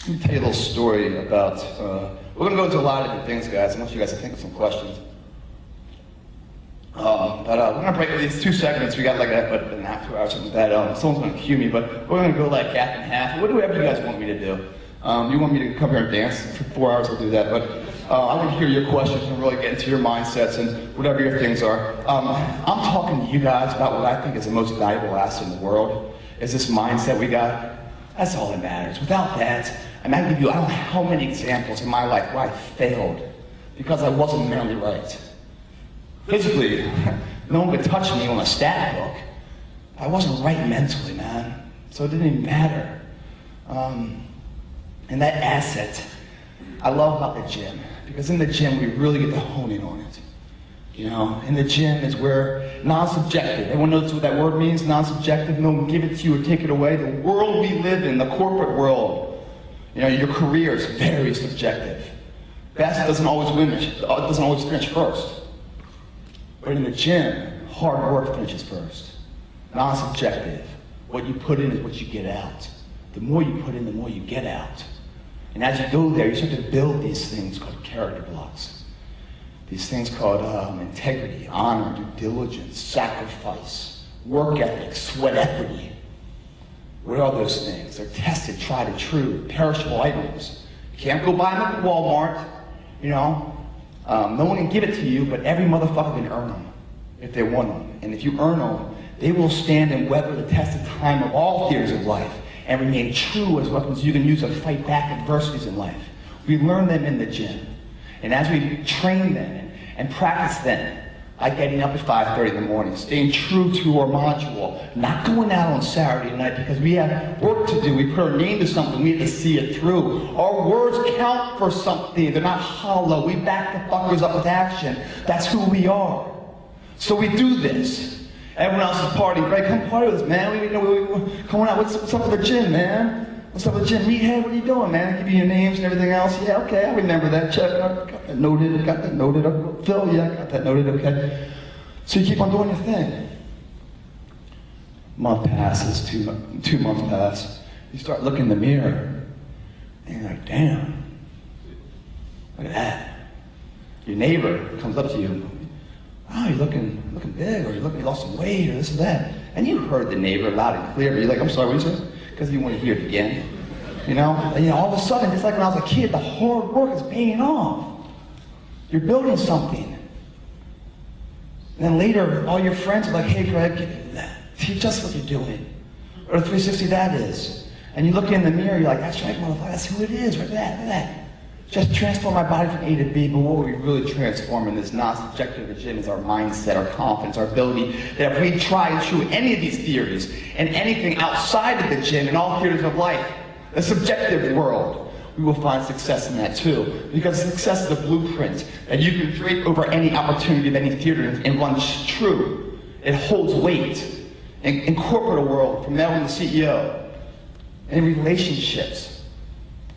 Let me tell you a little story about, we're going to go into a lot of different things, guys. I want you guys to think of some questions. But we're going to break these 2 segments. We got like an half 2 hours, something like that. Someone's going to cue me, but we're going to go like half and half. Whatever you guys want me to do. You want me to come here and dance for 4 hours, I'll do that. But I want to hear your questions and really get into your mindsets and whatever your things are. I'm talking to you guys about what I think is the most valuable asset in the world, is this mindset we got. That's all that matters. Without that, I might give you, I don't know how many examples in my life where I failed because I wasn't mentally right. Physically, no one could touch me on a stat book. I wasn't right mentally, man. So it didn't even matter. And that asset, I love about the gym. Because in the gym, we really get to hone in on it. You know, in the gym is where non-subjective. Everyone knows what that word means, non-subjective. No one can give it to you or take it away. The world we live in, the corporate world, you know, your career is very subjective. Best doesn't always finish first. But in the gym, hard work finishes first. Non-subjective. What you put in is what you get out. The more you put in, the more you get out. And as you go there, you start to build these things called character blocks. These things called integrity, honor, due diligence, sacrifice, work ethic, sweat equity. What are those things? They're tested, tried and true, perishable items. You can't go buy them at Walmart, you know. No one can give it to you, but every motherfucker can earn them if they want them. And if you earn them, they will stand and weather the test of time of all theories of life and remain true as weapons you can use to fight back adversities in life. We learn them in the gym. And as we train them and practice them, like getting up at 5:30 in the morning, staying true to our module, not going out on Saturday night because we have work to do. We put our name to something, we have to see it through. Our words count for something. They're not hollow. We back the fuckers up with action. That's who we are. So we do this. Everyone else is partying. Greg, come party with us, man. Come on out. What's up with the gym, man? What's up with the gym? Meathead, what are you doing, man? I give you your names and everything else. Yeah, okay, I remember that. Check. I got that noted. Got that noted. Phil, yeah, I got that noted. Okay. So you keep on doing your thing. Month passes, 2 months pass. You start looking in the mirror, and you're like, damn, look at that. Your neighbor comes up to you. Oh, you're looking big, or you lost some weight, or this or that. And you heard the neighbor loud and clear, but you're like, I'm sorry, what you said? Because you want to hear it again. You know? And all of a sudden, just like when I was a kid, the hard work is paying off. You're building something. And then later, all your friends are like, hey, Greg, teach us what you're doing. Or the 360 that is. And you look in the mirror, you're like, that's right, motherfucker, that's who it is, right there, look at that. Just transform my body from A to B, but what we really transform in this non-subjective gym is our mindset, our confidence, our ability that if we try and true any of these theories and anything outside of the gym and all theories of life, the subjective world, we will find success in that too. Because success is a blueprint that you can create over any opportunity of any theater and runs true. It holds weight in corporate world, from now on the CEO, in relationships.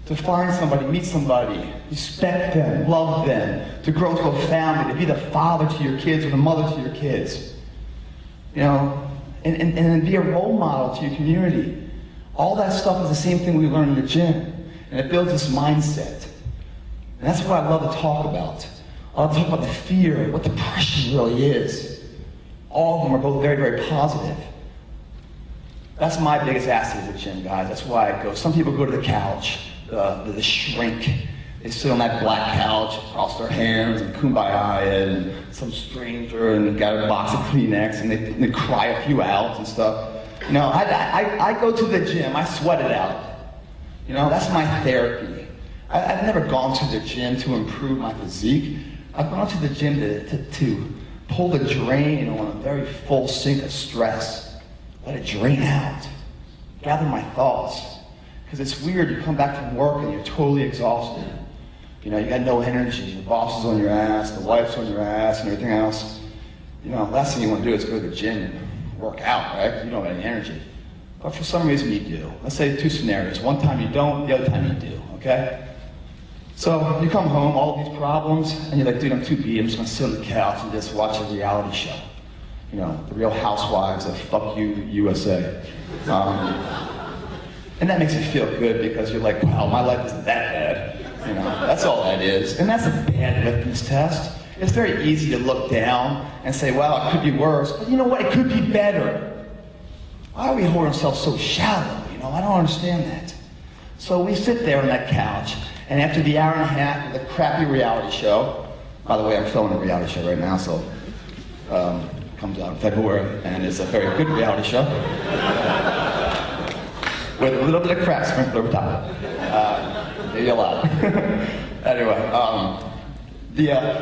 To find somebody, meet somebody, respect them, love them, to grow into a family, to be the father to your kids or the mother to your kids. You know, and be a role model to your community. All that stuff is the same thing we learn in the gym. And it builds this mindset. And that's what I love to talk about. I love to talk about the fear, what depression really is. All of them are both very, very positive. That's my biggest asset at the gym, guys. That's why I go. Some people go to the couch. The shrink. They sit on that black couch, cross their hands, and kumbaya, and some stranger, and got a box of Kleenex, and they cry a few out and stuff. You know, I go to the gym, I sweat it out. You know, that's my therapy. I've never gone to the gym to improve my physique. I've gone to the gym to pull the drain on a very full sink of stress. Let it drain out. Gather my thoughts. Because it's weird, you come back from work and you're totally exhausted. You know, you got no energy, the boss is on your ass, the wife's on your ass, and everything else. You know, the last thing you want to do is go to the gym and work out, right? You don't have any energy. But for some reason you do. Let's say 2 scenarios. One time you don't, the other time you do, okay? So you come home, all of these problems, and you're like, dude, I'm too beat, I'm just going to sit on the couch and just watch a reality show. You know, the Real Housewives of Fuck You USA. And that makes you feel good because you're like, wow, my life isn't that bad. You know, that's all that is. And that's a bad litmus test. It's very easy to look down and say, well, it could be worse. But you know what? It could be better. Why are we holding ourselves so shallow? You know, I don't understand that. So we sit there on that couch, and after the hour and a half of the crappy reality show, by the way, I'm filming a reality show right now, so it comes out in February, and it's a very good reality show. With a little bit of crap sprinkled over top. Maybe a lot. Anyway,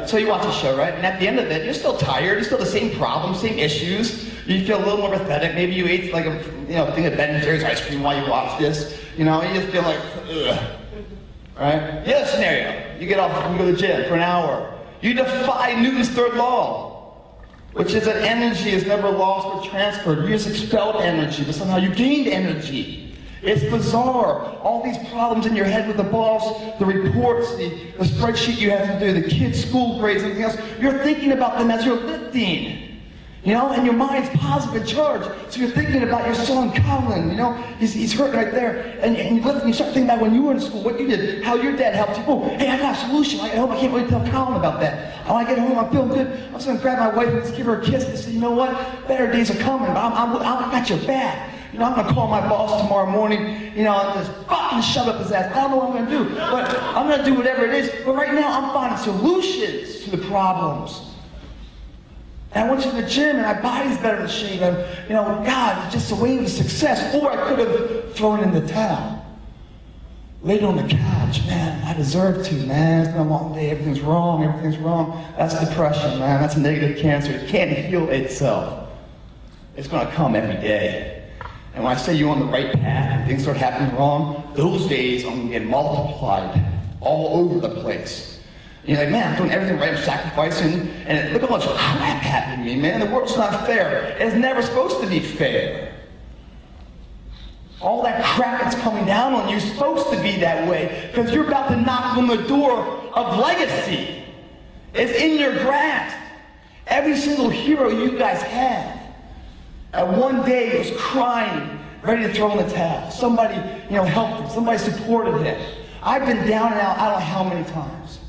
so you watch the show, right? And at the end of it, you're still tired. You're still the same problems, same issues. You feel a little more pathetic. Maybe you ate like a thing of Ben & Jerry's ice cream while you watch this. You know, you just feel like, ugh. Right? The other scenario, you get off and go to the gym for an hour. You defy Newton's third law, which is that energy is never lost or transferred. You just expelled energy, but somehow you gained energy. It's bizarre. All these problems in your head with the boss, the reports, the spreadsheet you have to do, the kids' school grades, everything else, you're thinking about them as you're lifting. You know, and your mind's positive and charged. So you're thinking about your son, Colin, you know, he's hurt right there. And you lift and you start thinking about when you were in school, what you did, how your dad helped you. Oh, hey, I got a solution. I hope I can't wait to tell Colin about that. When I get home, I'm feeling good. I'm just going to grab my wife and just give her a kiss and say, you know what, better days are coming, but I got your back. You know, I'm going to call my boss tomorrow morning, you know, and just fucking shove up his ass. I don't know what I'm going to do, but I'm going to do whatever it is. But right now, I'm finding solutions to the problems. And I went to the gym, and my body's better in shape. And, you know, God, it's just a way of success. Or I could have thrown in the towel. Laid on the couch, man, I deserve to, man. It's been a long day, everything's wrong. That's depression, man. That's negative cancer. It can't heal itself. It's going to come every day. And when I say you're on the right path and things start happening wrong, those days are going to get multiplied all over the place. And you're like, man, I'm doing everything right, I'm sacrificing, and look how much crap happened to me, man. The world's not fair. It's never supposed to be fair. All that crap that's coming down on you is supposed to be that way, because you're about to knock on the door of legacy. It's in your grasp. Every single hero you guys have. At one day, he was crying, ready to throw in the towel. Somebody, you know, helped him. Somebody supported him. I've been down and out, I don't know how many times.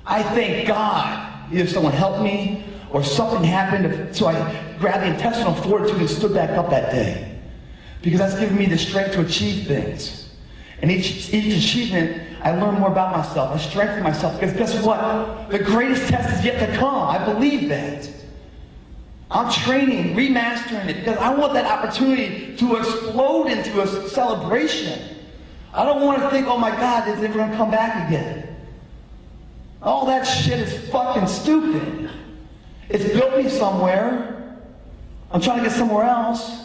I thank God. Either someone helped me, or something happened, so I grabbed the intestinal fortitude and stood back up that day. Because that's given me the strength to achieve things. And each achievement, I learn more about myself. I strengthen myself. Because guess what? The greatest test is yet to come. I believe that. I'm training, remastering it, because I want that opportunity to explode into a celebration. I don't want to think, oh my God, is it ever going to come back again? All that shit is fucking stupid. It's built me somewhere. I'm trying to get somewhere else.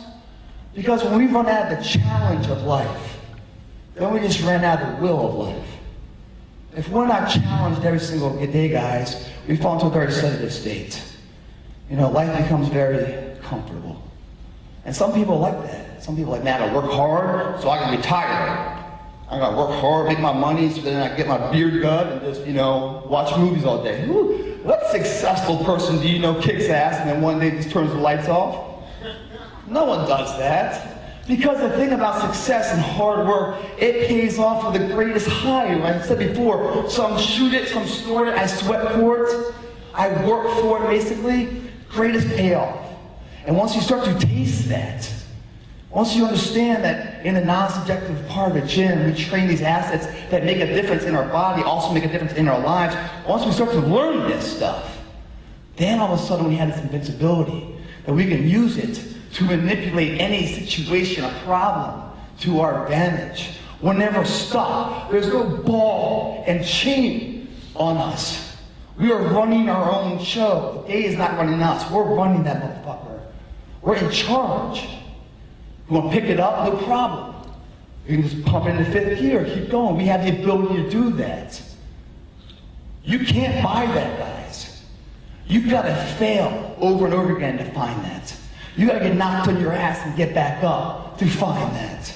Because when we run out of the challenge of life, then we just ran out of the will of life. If we're not challenged every single day, guys, we fall into a very sedative state. You know, life becomes very comfortable. And some people like that. Some people are like, man, I work hard so I can retire. I'm going to work hard, make my money, so then I get my beard cut and just, you know, watch movies all day. Ooh, what successful person do you know kicks ass and then one day just turns the lights off? No one does that. Because the thing about success and hard work, it pays off for the greatest high. Like I said before, some shoot it, some snort it, I sweat for it, I work for it basically. Greatest payoff. And once you start to taste that, once you understand that in the non-subjective part of the gym, we train these assets that make a difference in our body, also make a difference in our lives. Once we start to learn this stuff, then all of a sudden we have this invincibility that we can use it to manipulate any situation, a problem, to our advantage. We're never stuck. There's no ball and chain on us. We are running our own show. The day is not running us. We're running that motherfucker. We're in charge. You want to pick it up? No problem. You can just pump it into fifth gear. Keep going. We have the ability to do that. You can't buy that, guys. You've got to fail over and over again to find that. You got to get knocked on your ass and get back up to find that.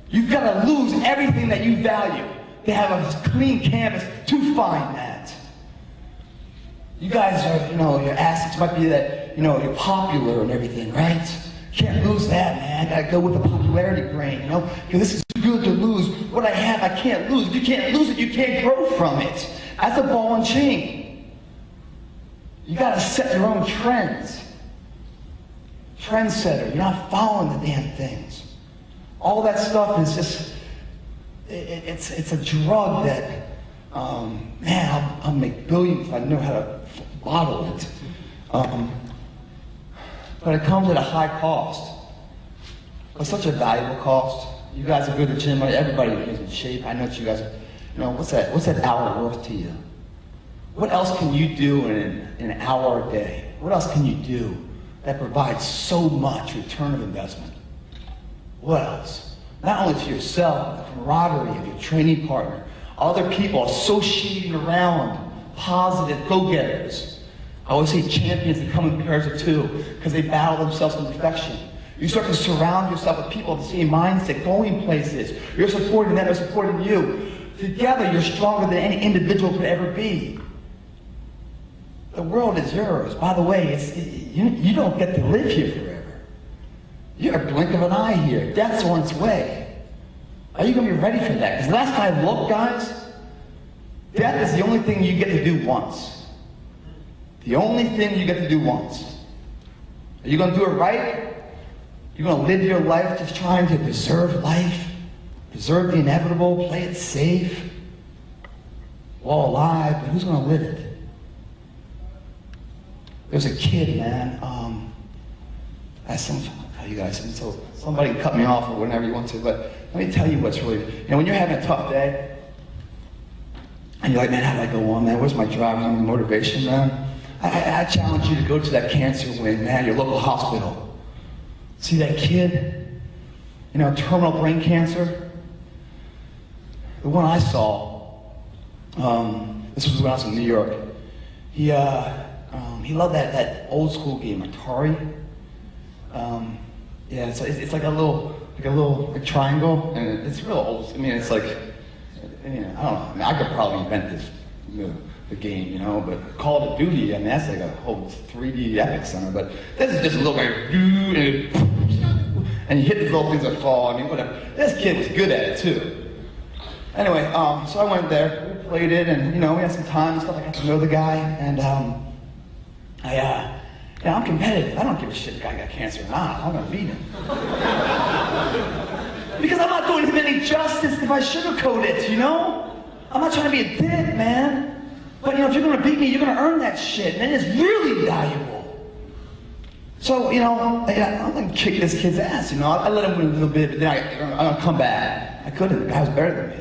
You've got to lose everything that you value to have a clean canvas to find that. You guys are, you know, your assets might be that, you know, you're popular and everything, right? Can't lose that, man. I gotta go with the popularity brain, you know? Because this is good to lose. What I have, I can't lose. If you can't lose it, you can't grow from it. That's a ball and chain. You gotta set your own trends. Trendsetter. You're not following the damn things. All that stuff is just, it's a drug that, man, I'll make billions if I know how to bottle it. But it comes at a high cost. It's such a valuable cost. You guys are good at gym. Everybody is in shape. I know that you guys are, you know, what's that hour worth to you? What else can you do in an hour a day? What else can you do that provides so much return of investment? What else? Not only to yourself, the camaraderie of your training partner, other people associating around, positive go-getters. I always say champions that come in pairs of two because they battle themselves to perfection. You start to surround yourself with people of the same mindset, going places. You're supporting them, they're supporting you. Together, you're stronger than any individual could ever be. The world is yours. By the way, you don't get to live here forever. You're a blink of an eye here. Death's on its way. Are you going to be ready for that? Because last I looked, guys, death is the only thing you get to do once. The only thing you get to do once. Are you going to do it right? You're going to live your life just trying to preserve life, preserve the inevitable, play it safe, while alive, but who's going to live it? There's a kid, man. I'll tell you guys, so somebody can cut me off or whenever you want to, but let me tell you what's really, you know, when you're having a tough day, and you're like, man, how do I go on, man? Where's my drive? Where's my motivation, man? I challenge you to go to that cancer wing, man, your local hospital. See that kid, you know, terminal brain cancer? The one I saw, this was when I was in New York. He loved that old school game, Atari. Yeah, it's like a little triangle, and it's real old. I mean, it's like, you know, I don't know. I mean, I could probably invent this, you know, the game, you know, but Call of Duty, I mean, that's like a whole 3D epic center, but this is just a little like, and you hit these little things that fall, I mean, whatever. This kid was good at it, too. Anyway, so I went there, we played it, and, you know, we had some time and stuff, I got to know the guy, and, yeah, I'm competitive. I don't give a shit if the guy got cancer or not, I'm gonna beat him. Because I'm not doing him any justice if I sugarcoat it, you know? I'm not trying to be a dick, man. But, you know, if you're going to beat me, you're going to earn that shit, and it's really valuable. So, you know, I'm going to kick this kid's ass, you know. I let him win a little bit, but then I'm going to come back. I couldn't. The guy was better than me.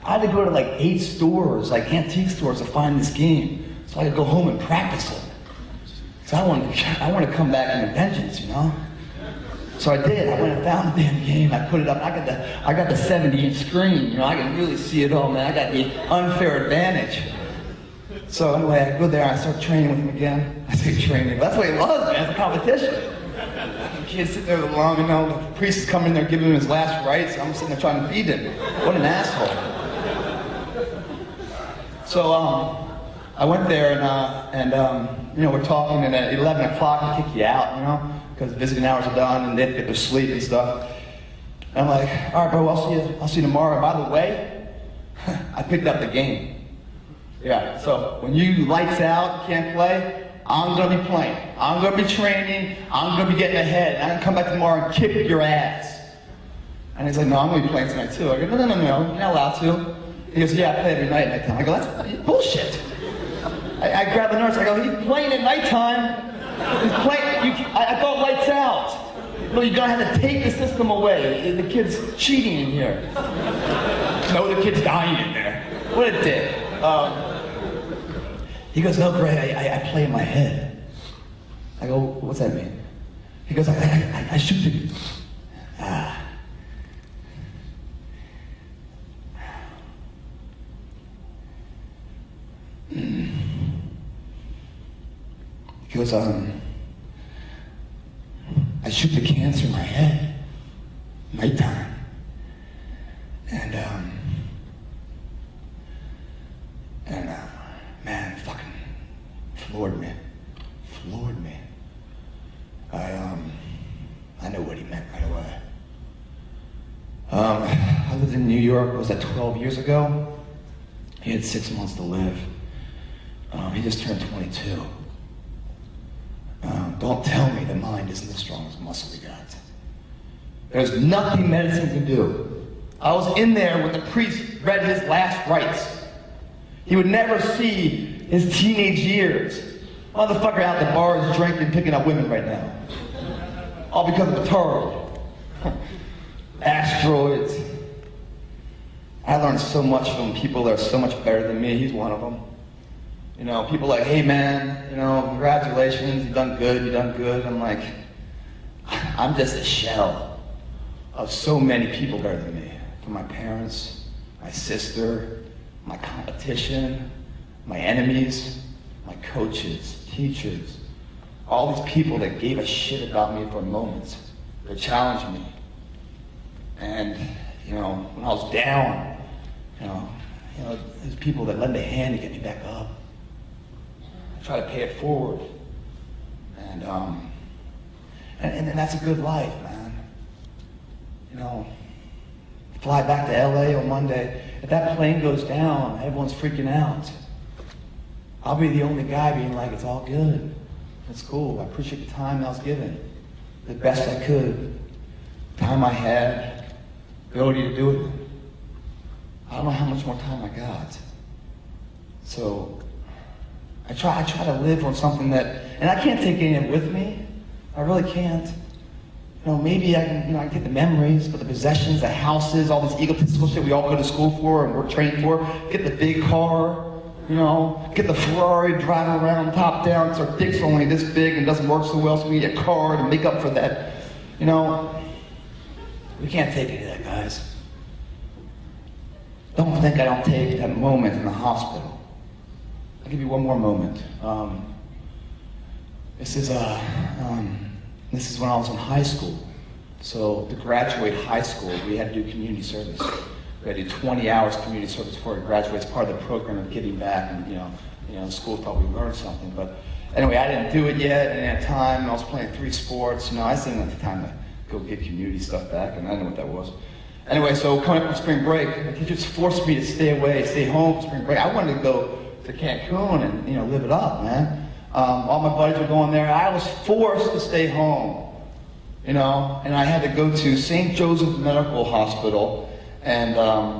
I had to go to like 8 stores, like antique stores, to find this game, so I could go home and practice it. So I wanted to come back in a vengeance, you know. So I did. I went and found the damn game. I put it up. I got the 70-inch screen. You know, I can really see it all, man. I got the unfair advantage. So anyway, I go there. I start training with him again. I say training, but that's what it was, man. It's a competition. The kid's sitting there alone. You know, the priest is coming there, giving him his last rites. I'm sitting there trying to feed him. What an asshole. So I went there and you know, we're talking, and at 11 o'clock they kick you out, you know, because visiting hours are done and they have to get their sleep and stuff. And I'm like, all right, bro, I'll see you tomorrow. By the way, I picked up the game. Yeah, so when you lights out, can't play, I'm gonna be playing. I'm gonna be training. I'm gonna be getting ahead. And I'm gonna come back tomorrow and kick your ass. And he's like, no, I'm gonna be playing tonight too. I go, no, you're not allowed to. He goes, yeah, I play every night at nighttime. I go, that's bullshit. I grab the nurse, I go, he's playing at nighttime. He's playing, I thought lights out. No, you're gonna have to take the system away. The kid's cheating in here. No, the kid's dying in there. What a dick. He goes, no, Greg, I play in my head. I go, what's that mean? He goes, I shoot the... He goes, I shoot the cancer in my head, nighttime. And man, fucking floored me. lived in New York, was that 12 years ago? He had 6 months to live. He just turned 22. Don't tell me the mind isn't the strongest muscle we got. There's nothing medicine can do. I was in there when the priest read his last rites. He would never see his teenage years. Motherfucker out the bars drinking, picking up women right now. All because of a turd. Asteroids. I learned so much from people that are so much better than me. He's one of them. You know, people like, hey man, you know, congratulations, you've done good, you've done good. I'm like, I'm just a shell of so many people better than me. From my parents, my sister, my competition, my enemies, my coaches, teachers, all these people that gave a shit about me for moments, that challenged me. And, you know, when I was down, you know, there's people that lend a hand to get me back up. I try to pay it forward. And that's a good life, man. You know, fly back to LA on Monday. If that plane goes down, everyone's freaking out. I'll be the only guy being like, it's all good. It's cool. I appreciate the time I was given. The best I could. Time I had. Ability to do it. I don't know how much more time I got. So, I try to live on something that, and I can't take any of it with me. I really can't. You know, maybe I can, I can take the memories, but the possessions, the houses, all this egotistical shit we all go to school for and we're trained for. Get the big car, get the Ferrari, drive around top down, so our dick's only this big and doesn't work so well, so we need a car to make up for that. We can't take any of that, guys. Don't think I don't take that moment in the hospital. I'll give you one more moment. This is when I was in high school. So to graduate high school, we had to do community service. We had to do 20 hours community service before we graduate. It's part of the program of giving back, and school thought we learned something. But anyway, I didn't do it yet, and at the time I was playing 3 sports. I didn't have the time to go give community stuff back, and I didn't know what that was. Anyway, so coming up from spring break, the teachers forced me to stay away, stay home for spring break. I wanted to go to Cancun and live it up, man. All my buddies were going there. I was forced to stay home, and I had to go to St. Joseph Medical Hospital and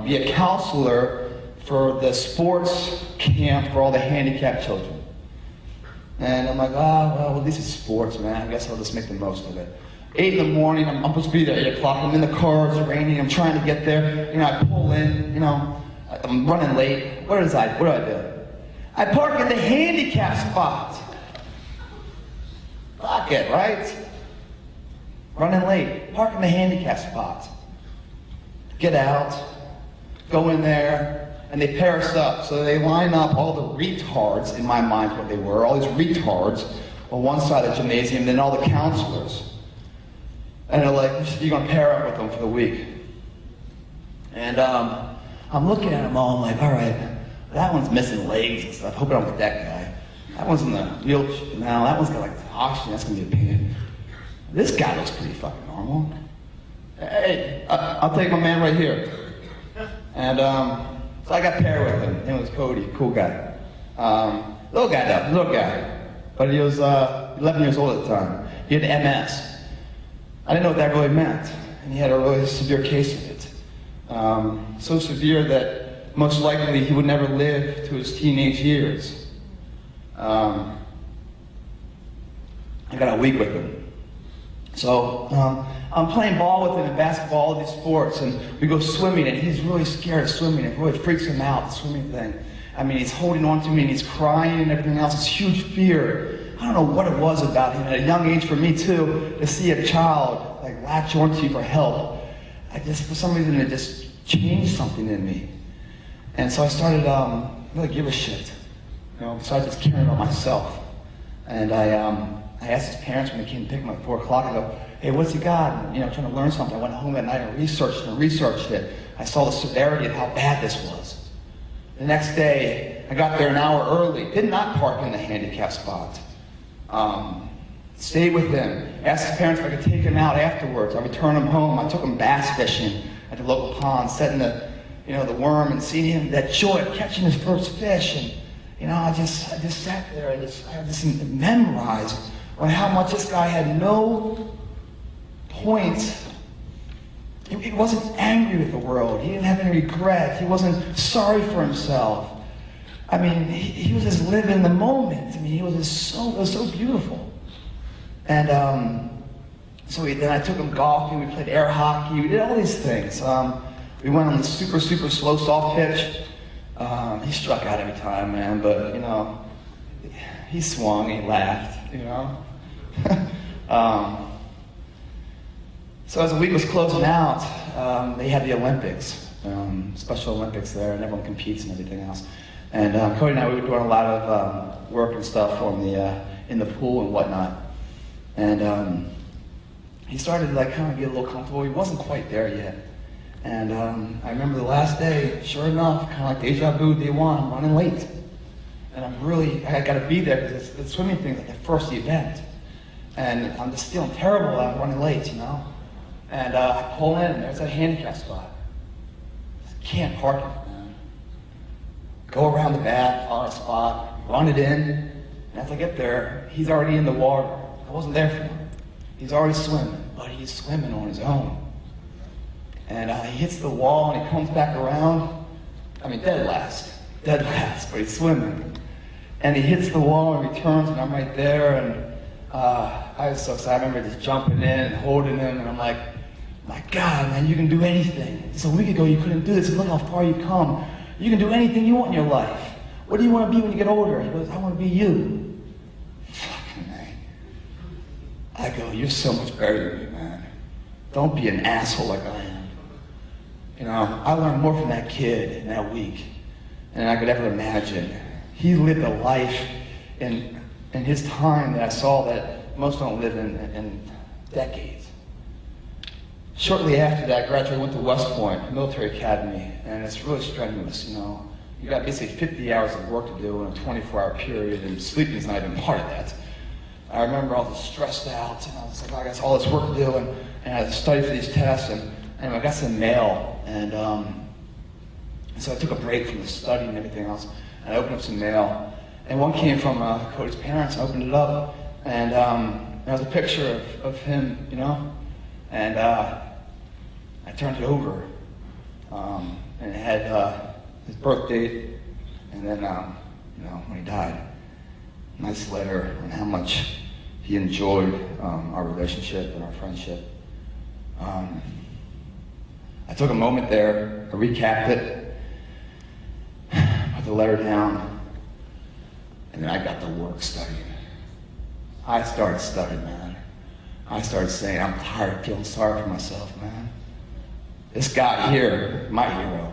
be a counselor for the sports camp for all the handicapped children. And I'm like, well, this is sports, man. I guess I'll just make the most of it. 8 in the morning, I'm supposed to be there at 8 o'clock. I'm in the car, it's raining, I'm trying to get there. I pull in, I'm running late. What do I do? I park in the handicap spot. Fuck it, right? Running late. Park in the handicap spot. Get out, go in there, and they pair us up. So they line up all the retards, in my mind what they were, all these retards on one side of the gymnasium, and then all the counselors. And they're like, you're going to pair up with them for the week. And I'm looking at them all, I'm like, all right, that one's missing legs and stuff. Hope I don't get that guy. That one's in the wheelchair. Now that one's got like oxygen. That's gonna be a pain. This guy looks pretty fucking normal. Hey, I'll take my man right here. And so I got paired with him. His name was Cody. Cool guy. Little guy. But he was 11 years old at the time. He had MS. I didn't know what that really meant. And he had a really severe case of it. So severe that most likely he would never live to his teenage years. I got a week with him. So I'm playing ball with him in basketball, all these sports, and we go swimming, and he's really scared of swimming. It really freaks him out, the swimming thing. I mean, he's holding on to me, and he's crying and everything else. It's huge fear. I don't know what it was about him. At a young age for me, too, to see a child like latch onto you for help. For some reason, it just changed something in me. And so I started really give a shit. So I just cared about myself. And I asked his parents when they came to pick him up at 4 o'clock, I go, hey, what's he got? And, trying to learn something. I went home that night and researched it. I saw the severity of how bad this was. The next day, I got there an hour early, did not park in the handicap spot. Stayed with him, asked his parents if I could take him out afterwards. I returned him home, I took him bass fishing. at the local pond, setting the, the worm and seeing him, that joy of catching his first fish. And, I just sat there and I just memorized on how much this guy had no point. He wasn't angry with the world. He didn't have any regret. He wasn't sorry for himself. I mean, he was just living in the moment. I mean, it was so beautiful. And then I took him golfing. We played air hockey. We did all these things. We went on the super, super slow soft pitch. He struck out every time, man. But he swung. He laughed. So as the week was closing out, they had the Olympics, Special Olympics there, and everyone competes and everything else. And Cody and I, we were doing a lot of work and stuff on in the pool and whatnot. And he started to kind of get a little comfortable. He wasn't quite there yet. And I remember the last day, sure enough, kind of like deja vu, day one, I'm running late. And I got to be there because the swimming thing's like the first event. And I'm just feeling terrible. I'm running late, And I pull in, and there's a handicap spot. Can't park it, man. Go around the back, find a spot, run it in, and as I get there, he's already in the water. I wasn't there for him. He's already swimming, but he's swimming on his own. And he hits the wall, and he comes back around. I mean, dead last, but he's swimming. And he hits the wall and returns, and I'm right there, and I was so excited. I remember just jumping in and holding him, and I'm like, my God, man, you can do anything. Just a week ago, you couldn't do this, and look how far you've come. You can do anything you want in your life. What do you want to be when you get older? He goes, I want to be you. Fucking man. I go, you're so much better than me, man. Don't be an asshole like I am. I learned more from that kid in that week than I could ever imagine. He lived a life in his time that I saw that most don't live in decades. Shortly after that, I graduated, went to West Point, military academy, and it's really strenuous, You got basically 50 hours of work to do in a 24-hour period, and sleeping is not even part of that. I remember I was stressed out, and I was like, I got all this work to do, and I had to study for these tests, and I got some mail, and so I took a break from the study and everything else, and I opened up some mail, and one came from Cody's parents. I opened it up, and there was a picture of him, and I turned it over, and it had his birth date, and then, when he died. Nice letter on how much he enjoyed our relationship and our friendship. I took a moment there, I recapped it, put the letter down, and then I got to work studying. I started studying, man. I started saying, I'm tired of feeling sorry for myself, man. This guy here, my hero,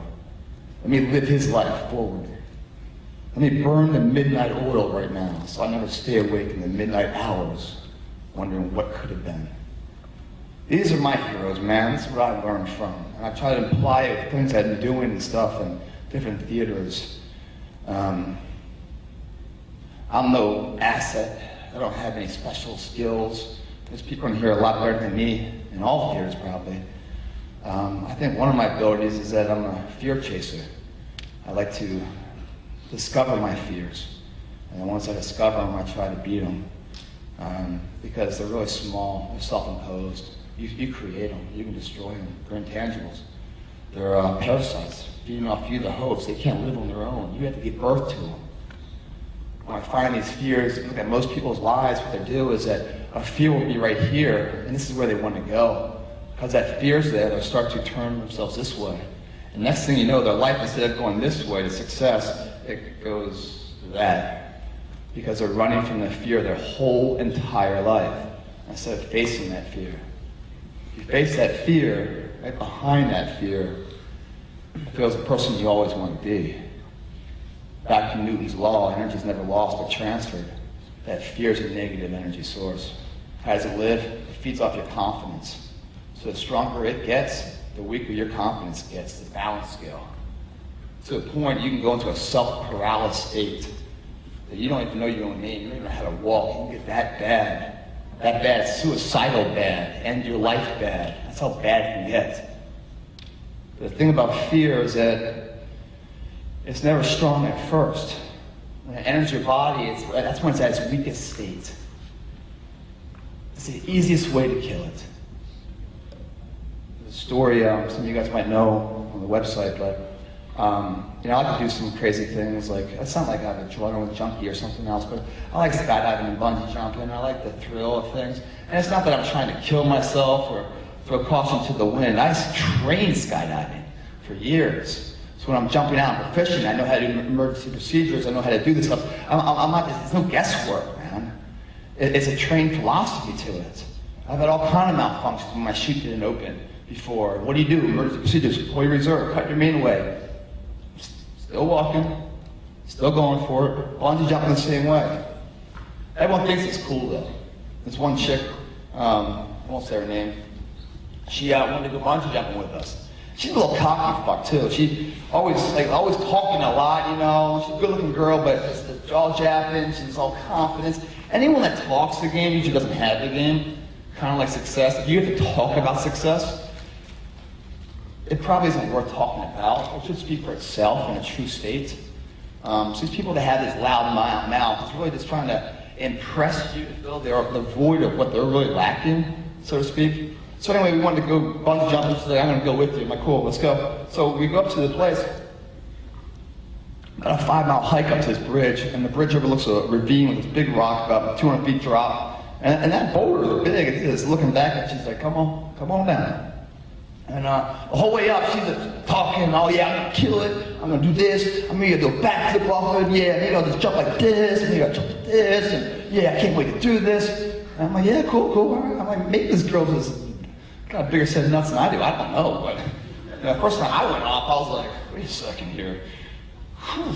let me live his life forward. Let me burn the midnight oil right now so I never stay awake in the midnight hours wondering what could have been. These are my heroes, man. This is what I learned from. And I try to apply it with things I've been doing and stuff in different theaters. I'm no asset. I don't have any special skills. There's people in here a lot better than me, in all theaters probably. I think one of my abilities is that I'm a fear chaser. I like to discover my fears. And once I discover them, I try to beat them. Because they're really small, they're self-imposed. You create them, you can destroy them. They're intangibles. They're parasites, feeding off you, the host. They can't live on their own. You have to give birth to them. When I find these fears, look at most people's lives, what they do is that a fear will be right here, and this is where they want to go. Because that fear's there, they'll start to turn themselves this way. And next thing you know, their life, instead of going this way to success, it goes to that. Because they're running from the fear their whole entire life, instead of facing that fear. If you face that fear, right behind that fear, it feels the person you always want to be. Back to Newton's law, energy is never lost but transferred. That fear is a negative energy source. How does it live? It feeds off your confidence. So the stronger it gets, the weaker your confidence gets, the balance scale. To a point you can go into a self-paralysis state that you don't even know your own name, you don't even know how to walk. You can get that bad, suicidal bad, end your life bad. That's how bad it can get. The thing about fear is that it's never strong at first. When it enters your body, that's when it's at its weakest state. It's the easiest way to kill it. There's a story some of you guys might know on the website, but I like to do some crazy things. Like, it's not like I'm a adrenaline junkie or something else, but I like skydiving and bungee jumping. I like the thrill of things. And it's not that I'm trying to kill myself or throw caution to the wind. I trained skydiving for years. So when I'm jumping out, I'm proficient. I know how to do emergency procedures. I know how to do this stuff. I'm not, there's no guesswork, man. It's a trained philosophy to it. I've had all kind of malfunctions when my chute didn't open before. What do? Emergency procedures, deploy reserve, cut your main away. Still walking, still going for it, bungee jumping the same way. Everyone thinks it's cool though. There's one chick, I won't say her name, she wanted to go bungee jumping with us. She's a little cocky fuck too. She always talking a lot, you know. She's a good looking girl, but just the jaw jabbing, she's all confidence. Anyone that talks the game usually doesn't have the game. Kind of like success. If you have to talk about success, it probably isn't worth talking about. It should speak for itself in a true state. So these people that have this loud mouth, it's really just trying to impress you to fill the void of what they're really lacking, so to speak. So anyway, we wanted to go bungee jumping. She's like, I'm going to go with you. I'm like, cool, let's go. So we go up to the place. About a 5-mile hike up to this bridge, and the bridge overlooks a ravine with this big rock, about 200 feet drop. And that boulder, the big, it's looking back at you. She's like, come on down. And the whole way up, she's just talking, oh yeah, I'm gonna kill it, I'm gonna do this, I'm gonna do a backflip off it, yeah, maybe I'll just jump like this, and maybe I'll jump like this, and yeah, I can't wait to do this. And I'm like, yeah, cool, all right. I'm like, maybe this girl's just got a bigger set of nuts than I do, I don't know, but the first time I went off, I was like, wait a second here. Whew.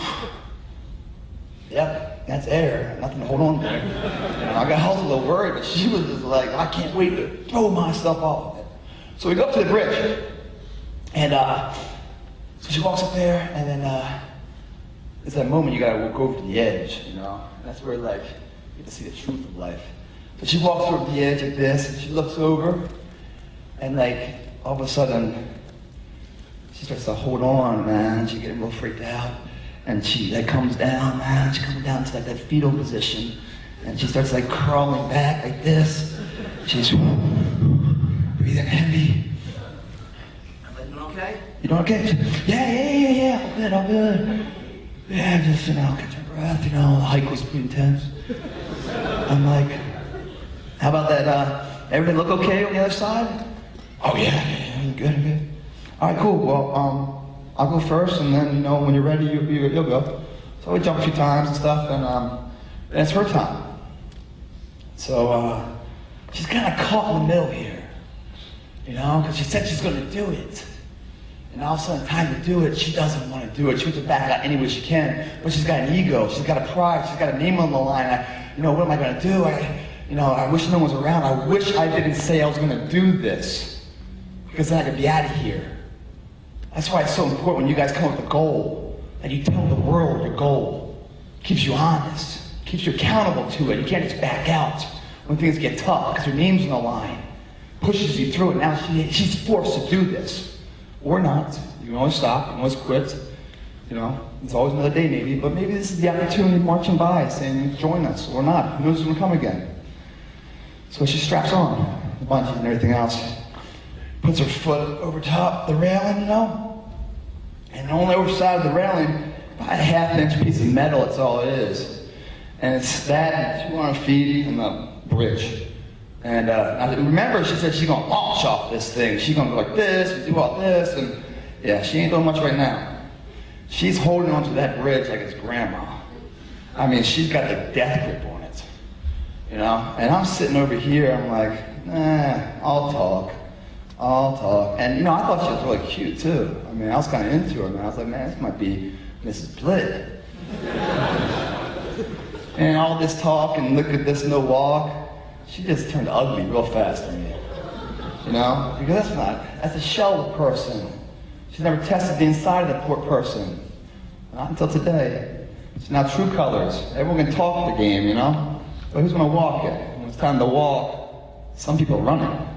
Yep, that's air, nothing to hold on to. I was a little worried, but she was just like, I can't wait to throw myself off. So we go up to the bridge, and so she walks up there, and then it's that moment you gotta go over to the edge, you know? And that's where, like, you get to see the truth of life. So she walks over the edge like this, and she looks over, and like, all of a sudden, she starts to hold on, man. She gets real freaked out, and she like comes down, man. She comes down to like that fetal position, and she starts like crawling back like this. She's breathing heavy. I'm like, you doing okay? You doing okay? Yeah. All good. Yeah, just, catch my breath, the hike was pretty intense. I'm like, how about that, everything look okay on the other side? Oh yeah, good. All right, cool, well, I'll go first, and then, when you're ready, you'll go. So we jump a few times and stuff, and it's her time. So, she's kind of caught in the middle here. Because she said she's going to do it. And all of a sudden, time to do it, she doesn't want to do it. She wants to back out any way she can. But she's got an ego. She's got a pride. She's got a name on the line. What am I going to do? I wish no one was around. I wish I didn't say I was going to do this. Because then I could be out of here. That's why it's so important when you guys come up with a goal, that you tell the world your goal. Keeps you honest. Keeps you accountable to it. You can't just back out when things get tough because your name's on the line. Pushes you through it. Now she's forced to do this. Or not. You can always stop. You can always quit. It's always another day maybe. But maybe this is the opportunity marching by saying, join us or not. Who knows who's going to come again? So she straps on the bungee and everything else. Puts her foot over top the railing, And on the other side of the railing, about a half-inch piece of metal, that's all it is. And it's that 200 feet from the bridge. And I remember she said she's going to launch off this thing. She's going to go like this and do all this. And yeah, she ain't doing much right now. She's holding onto that bridge like it's grandma. I mean, she's got the death grip on it. And I'm sitting over here, I'm like, I'll talk. And I thought she was really cute too. I mean, I was kind of into her, man. I was like, man, this might be Mrs. Plitt. And all this talk and look at this no walk. She just turned ugly real fast on me. Because that's a shell person. She's never tested the inside of the poor person. Not until today. It's now true colors. Everyone can talk the game, But who's going to walk it? When it's time to walk, some people are running.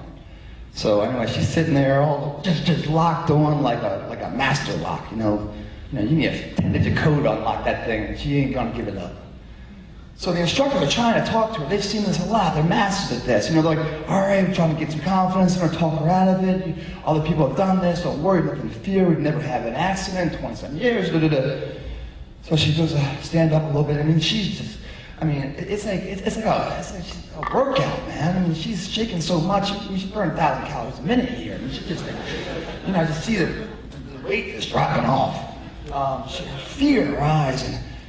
So anyway, she's sitting there all just locked on like a master lock, you know. You need a 10-digit code to unlock that thing, and she ain't gonna give it up. So the instructors are trying to talk to her. They've seen this a lot. They're masters at this. You know, they're like, all right, we're trying to get some confidence. They're gonna talk her out of it. Other people have done this. Don't worry, nothing to fear. We'd never have an accident. 20-some years. Da, da, da. So she goes stand up a little bit. I mean, she's just. I mean, it's like a workout, man. I mean, she's shaking so much. She burned 1,000 calories a minute here. I mean, she just, you know, I just see the weight is dropping off. She has fear in her eyes,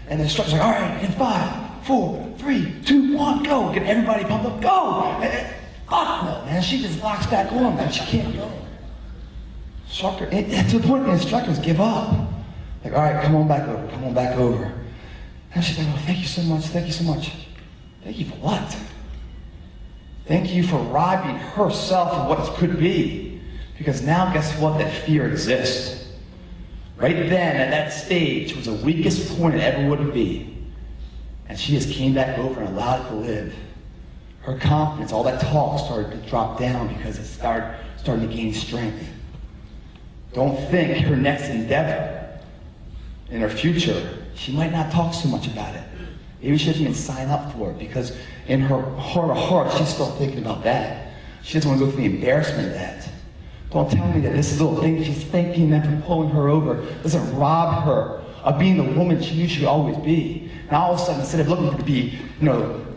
and the instructor's like, all right, in 5, 4, 3, 2, 1, go. Get everybody pumped up, go. Fuck no, man. She just locks back on, man. She can't go. Instructor, to the point the instructors give up. Like, all right, come on back over. And she's like, oh, thank you so much. Thank you so much. Thank you for what? Thank you for robbing herself of what it could be. Because now, guess what? That fear exists. Right then, at that stage, was the weakest point it ever would be. And she just came back over and allowed it to live. Her confidence, all that talk started to drop down because it started to gain strength. Don't think her next endeavor in her future, she might not talk so much about it. Maybe she doesn't even sign up for it because in her heart of hearts, she's still thinking about that. She doesn't want to go through the embarrassment of that. Don't tell me that this little thing she's thinking that from pulling her over doesn't rob her of being the woman she knew she'd always be. Now all of a sudden, instead of looking to be,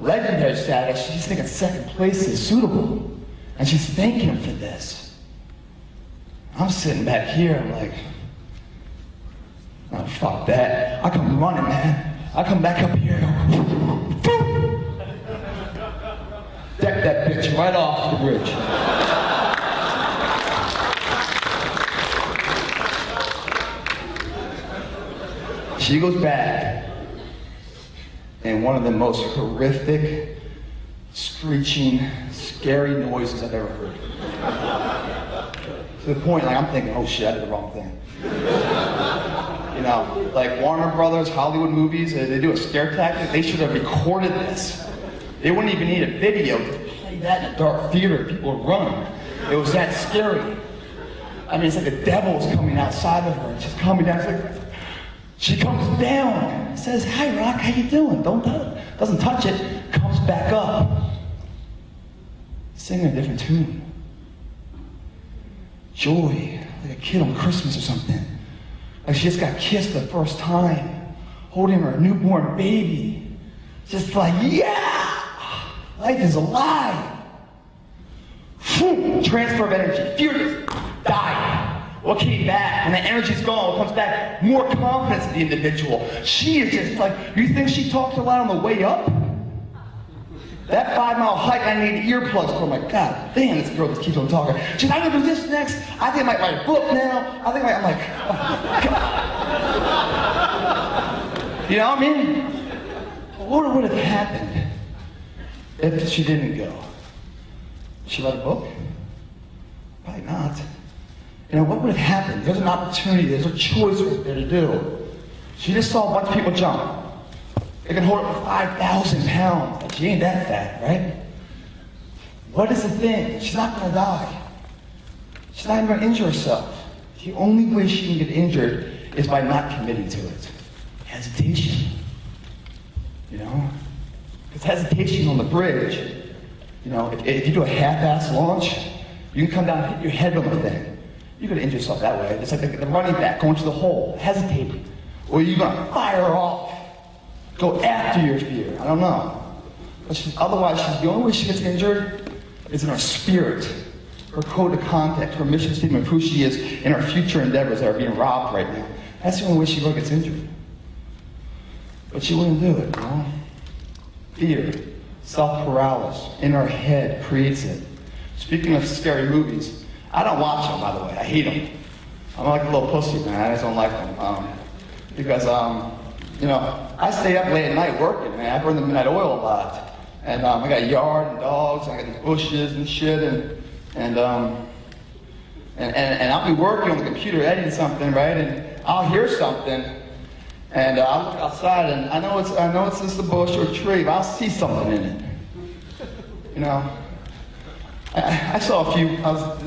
legendary status, she's thinking second place is suitable. And she's thanking him for this. I'm sitting back here, I'm like, oh, fuck that. I come running, man. I come back up here and go, deck that bitch right off the bridge. She goes back, and one of the most horrific, screeching, scary noises I've ever heard. To the point, like, I'm thinking, oh shit, I did the wrong thing. Like Warner Brothers, Hollywood movies, they do a scare tactic. They should have recorded this. They wouldn't even need a video to play that in a dark theater. People would run. It was that scary. I mean, it's like the devil's coming outside of her, and she's coming down. It's like, she comes down, says, hi, Rock, how you doing? Doesn't touch it, comes back up, singing a different tune. Joy, like a kid on Christmas or something. Like she just got kissed the first time, holding her newborn baby. Just like, yeah, life is alive. Transfer of energy, fear just died. What came back? When the energy's gone, what comes back? More confidence in the individual. She is just like, you think she talked a lot on the way up? That 5-mile hike, I need earplugs for. I'm like, God damn, this girl just keeps on talking. She's like, I'm gonna do this next. I think I might write a book now. I'm like, oh, God. You know what I mean? What would have happened if she didn't go? Would she write a book? Probably not. What would have happened? There's an opportunity, there's a choice right there to do. She just saw a bunch of people jump. They can hold it for 5,000 pounds. But she ain't that fat, right? What is the thing? She's not gonna die. She's not even gonna injure herself. The only way she can get injured is by not committing to it. Hesitation. Because hesitation on the bridge, if you do a half-ass launch, you can come down and hit your head on the thing. You could injure yourself that way. It's like the running back going to the hole, hesitating. Or you're going to fire off. Go after your fear. I don't know. But otherwise, the only way she gets injured is in her spirit, her code of conduct, her mission statement of who she is, and her future endeavors that are being robbed right now. That's the only way she really gets injured. But she wouldn't do it, Fear, self-paralysis, in her head creates it. Speaking of scary movies, I don't watch them, by the way. I hate them. I'm like a little pussy, man. I just don't like them. Because, I stay up late at night working, man. I burn the midnight oil a lot. And I got a yard and dogs, and I got these bushes and shit, and I'll be working on the computer editing something, right? And I'll hear something, and I'll look outside, and I know it's just a bush or a tree, but I'll see something in it. I saw a few,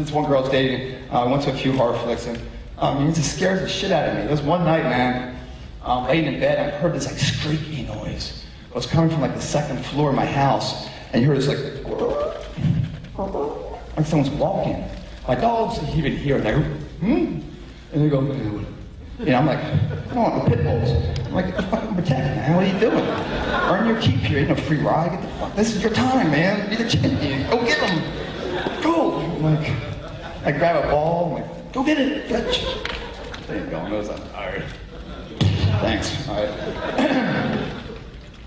this one girl I was dating, I went to a few horror flicks, and it just scares the shit out of me. There was one night, man, laying in bed, and I heard this like squeaky noise. It was coming from like the second floor of my house, and you heard this like someone's walking. My dogs even hear it, and they go, I'm like, come on, the pit bulls. I'm like, get the fucking protect, man. What are you doing? Earn your keep here. Ain't no free ride. Get the fuck. This is your time, man. Be the champion. Go get them. Go. I'm like, I grab a ball. I'm like, go get it. Fetch. There you go. Knows I'm tired. Thanks. All right.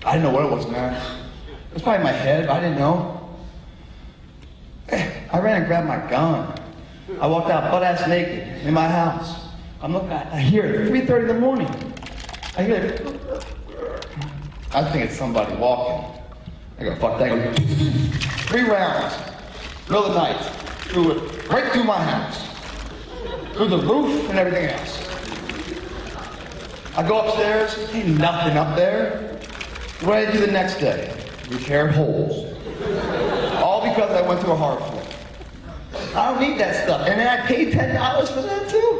I didn't know what it was, man. It was probably in my head, but I didn't know. I ran and grabbed my gun. I walked out butt-ass naked in my house. I'm looking at, I hear it, 3:30 in the morning. I hear it. I think it's somebody walking. I go, fuck that. I go, 3 rounds, middle of the night, through it, right through my house, through the roof and everything else. I go upstairs, ain't nothing up there. What did I do the next day? Repaired holes. All because I went to a horror flick. I don't need that stuff. And then I paid $10 for that too?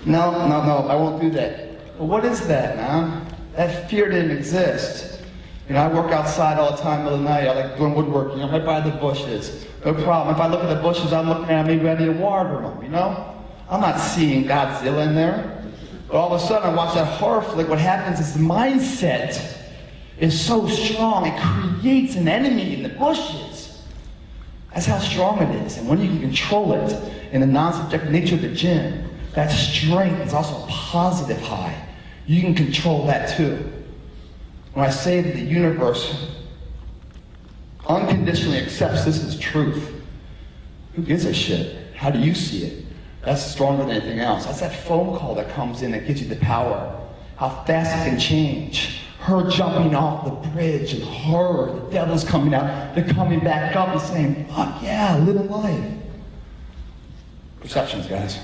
No, I won't do that. But what is that, man? That fear didn't exist. I work outside all the time, middle of the night. I like doing woodworking, right by the bushes. No problem. If I look at the bushes, I'm looking at maybe I need a water them, I'm not seeing Godzilla in there. But all of a sudden, I watch that horror flick. What happens is the mindset is so strong, it creates an enemy in the bushes. That's how strong it is. And when you can control it in the non-subjective nature of the gym, that strength is also a positive high. You can control that too. When I say that the universe unconditionally accepts this as truth, who gives a shit? How do you see it? That's stronger than anything else. That's that phone call that comes in that gives you the power. How fast it can change. Her jumping off the bridge and horror, the devil's coming out, they're coming back up and saying, fuck yeah, living life. Perceptions, guys.